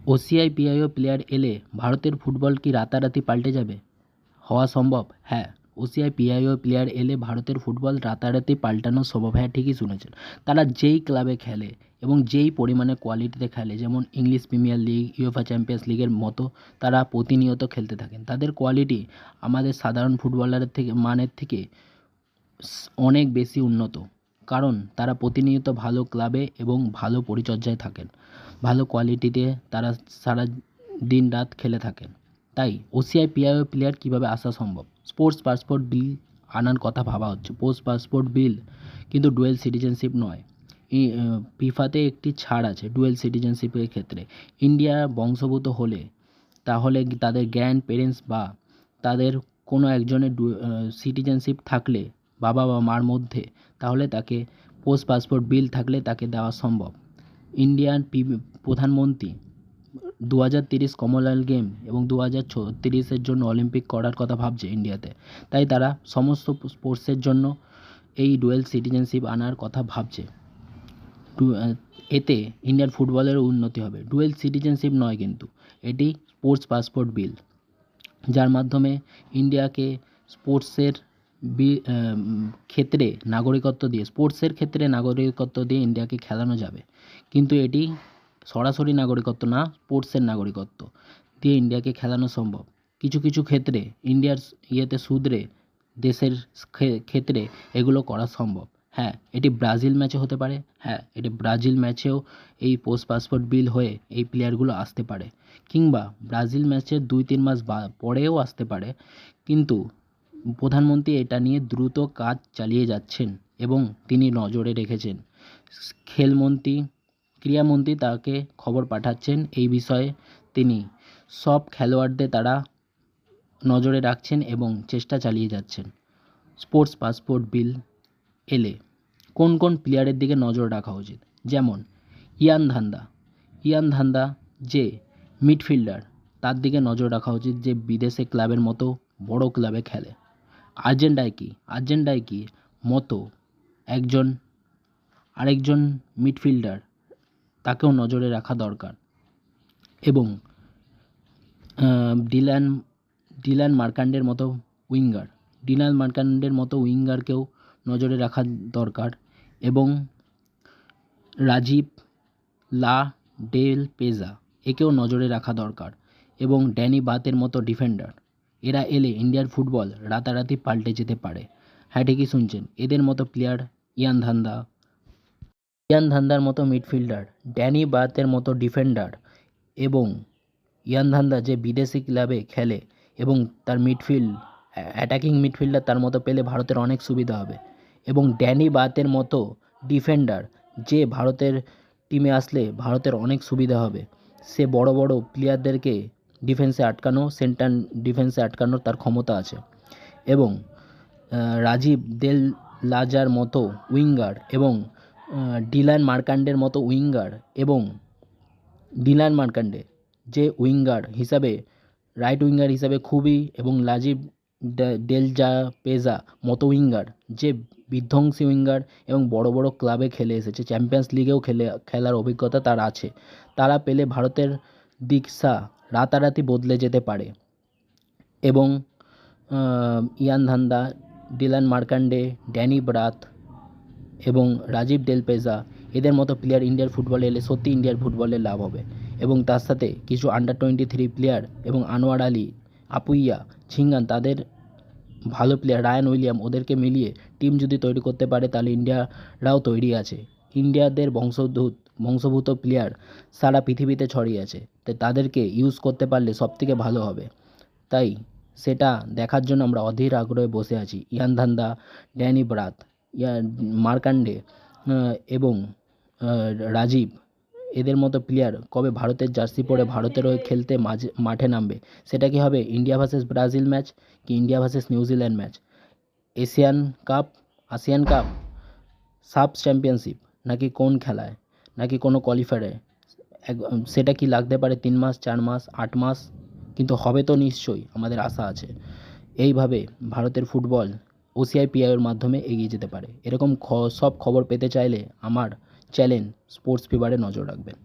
OCI PIO player এলে ভারতের football কি রাতারাতি পাল্টে যাবে? হওয়া সম্ভব? হ্যাঁ, ওসিআই পিআইও প্লেয়ার এলে ভারতের ফুটবল রাতারাতি পাল্টানো সম্ভব। হ্যাঁ, ঠিকই শুনেছেন। তারা যেই ক্লাবে খেলে এবং যেই পরিমাণে কোয়ালিটিতে খেলে, যেমন English premier league, UEFA champions লিগের মতো তারা প্রতিনিয়ত খেলতে থাকেন। তাদের কোয়ালিটি আমাদের সাধারণ ফুটবলারের থেকে মানের থেকে অনেক বেশি উন্নত, কারণ তারা প্রতিনিয়ত ভালো ক্লাবে এবং ভালো পরিচর্যায় থাকেন, ভালো কোয়ালিটিতে তারা সারা দিন রাত খেলে থাকেন। তাই ওসিআই পিআইও প্লেয়ার কীভাবে আসা সম্ভব? স্পোর্টস পাসপোর্ট বিল আনার কথা ভাবা হচ্ছে। স্পোর্টস পাসপোর্ট বিল কিন্তু ডুয়েল সিটিজেনশিপ নয়। ফিফাতে একটি ছাড় আছে ডুয়েল সিটিজেনশিপের ক্ষেত্রে। ইন্ডিয়ার বংশোদ্ভূত হলে তাহলে তাদের গ্র্যান্ড পেরেন্টস বা তাদের কোনো একজনের সিটিজেনশিপ থাকলে বাবা বা মার মধ্যে, তাহলে তাকে পোস্ট পাসপোর্ট বিল থাকলে তাকে দেওয়া সম্ভব। ইন্ডিয়ান প্রধানমন্ত্রী 2030 কমনওয়েলথ গেম এবং 2036-এর জন্য অলিম্পিক করার কথা ভাবছে ইন্ডিয়াতে। তাই তারা সমস্ত স্পোর্টসের জন্য এই ডুয়েল সিটিজেনশিপ আনার কথা ভাবছে। এতে ইন্ডিয়ান ফুটবলের উন্নতি হবে। ডুয়েল সিটিজেনশিপ নয় কিন্তু, এটি স্পোর্টস পাসপোর্ট বিল, যার মাধ্যমে ইন্ডিয়াকে স্পোর্টসের ক্ষেত্রে নাগরিকত্ব দিয়ে, স্পোর্টসের ক্ষেত্রে নাগরিকত্ব দিয়ে ইন্ডিয়াকে খেলানো যাবে। কিন্তু এটি সরাসরি নাগরিকত্ব না, স্পোর্টসের নাগরিকত্ব দিয়ে ইন্ডিয়াকে খেলানো সম্ভব। কিছু কিছু ক্ষেত্রে ইন্ডিয়ার সুদরে দেশের ক্ষেত্রে এগুলো করা সম্ভব। হ্যাঁ, এটি ব্রাজিল ম্যাচে হতে পারে। হ্যাঁ, এটি ব্রাজিল ম্যাচেও এই পোস্ট পাসপোর্ট বিল হয়ে এই প্লেয়ারগুলো আসতে পারে, কিংবা ব্রাজিল ম্যাচের 2-3 মাস পরেও আসতে পারে। কিন্তু প্রধানমন্ত্রী এটা নিয়ে দ্রুত কাজ চালিয়ে যাচ্ছেন এবং তিনি নজরে রেখেছেন। ক্রীড়ামন্ত্রী তাকে খবর পাঠাচ্ছেন এই বিষয়ে। তিনি সব খেলোয়াড়দের তারা নজরে রাখছেন এবং চেষ্টা চালিয়ে যাচ্ছেন। স্পোর্টস পাসপোর্ট বিল এলে কোন কোন প্লেয়ারের দিকে নজর রাখা উচিত? যেমন ইয়ান ধান্দা যে মিডফিল্ডার, তার দিকে নজর রাখা উচিত, যে বিদেশে ক্লাবের মতো বড় ক্লাবে খেলে। আর্জেন্টাইকি মতো আরেকজন মিডফিল্ডার, তাকেও নজরে রাখা দরকার। এবং ডিলান মার্কান্ডের মতো উইঙ্গারকেও নজরে রাখা দরকার। এবং রাজীব লা ডেল পেজা, একেও নজরে রাখা দরকার। এবং ড্যানি বাতের মতো ডিফেন্ডার, এরা এলে ইন্ডিয়ার ফুটবল রাতারাতি পাল্টে যেতে পারে। হ্যাঁ, ঠিকই শুনছেন। এদের মতো প্লেয়ার, ইয়ান ধান্দার মতো মিডফিল্ডার, ড্যানি বাতের মতো ডিফেন্ডার, এবং ইয়ান ধান্দা যে বিদেশি ক্লাবে খেলে এবং তার অ্যাটাকিং মিডফিল্ডার তার মতো পেলে ভারতের অনেক সুবিধা হবে। এবং ড্যানি বাতের মতো ডিফেন্ডার যে ভারতের টিমে আসলে ভারতের অনেক সুবিধা হবে। সে বড় বড় প্লেয়ারদেরকে সেন্টার ডিফেন্সে আটকানোর তার ক্ষমতা আছে। এবং রাজীব দেল লাজার মতো উইঙ্গার এবং ডিলান মার্কান্ডের মতো উইঙ্গার, এবং ডিলান মার্কান্ডে যে উইঙ্গার হিসাবে, রাইট উইঙ্গার হিসাবে খুবই, এবং রাজীব ডেলজা পেজা মতো উইঙ্গার যে বিধ্বংসী উইঙ্গার এবং বড় বড় ক্লাবে খেলে এসেছে, চ্যাম্পিয়ন্স লিগেও খেলার অভিজ্ঞতা তার আছে। তারা পেলে ভারতের দিশা রাতারাতি বদলে যেতে পারে। এবং ইয়ান ধান্দা, ডিলান মার্কান্ডে, ড্যানি ব্রাত এবং রাজীব ডেল পেজা, এদের মতো প্লেয়ার ইন্ডিয়ার ফুটবলে এলে সত্যি ইন্ডিয়ার ফুটবলের লাভ হবে। এবং তার সাথে কিছু আন্ডার-23 প্লেয়ার এবং আনোয়ার আলী, আপুইয়া, ঝিঙ্গান, তাদের ভালো প্লেয়ার, রায়ান উইলিয়াম, ওদেরকে মিলিয়ে টিম যদি তৈরি করতে পারে, তাহলে ইন্ডিয়ারাও তৈরি আছে। ইন্ডিয়াদের বংশোদ্ভূত প্লেয়ার সারা পৃথিবীতে ছড়িয়ে আছে, তাই তাদেরকে ইউজ করতে পারলে সবথেকে ভালো হবে। তাই সেটা দেখার জন্য আমরা অধীর আগ্রহে বসে আছি। ইয়ান ধান্দা, ড্যানি ব্রাত, মার্কান্ডে এবং রাজীব, এদের মতো প্লেয়ার কবে ভারতের জার্সি পরে ভারতের হয়ে খেলতে মাঠে নামবে? সেটা কি হবে ইন্ডিয়া ভার্সেস ব্রাজিল ম্যাচ, কি India versus New Zealand match, ASEAN cup, sub championship, নাকি কোন খেলায়, নাকি কোনো কোয়ালিফায়ারে? সেটা কি লাগতে পারে 3 মাস, 4 মাস, 8 মাস, কিন্তু হবে তো নিশ্চয়ই, আমাদের আশা আছে। এইভাবে ভারতের ফুটবল ওসিআই পিআইয়ের মাধ্যমে এগিয়ে যেতে পারে। এরকম সব খবর পেতে চাইলে আমার চ্যানেল স্পোর্টস ফিভারে নজর রাখবেন।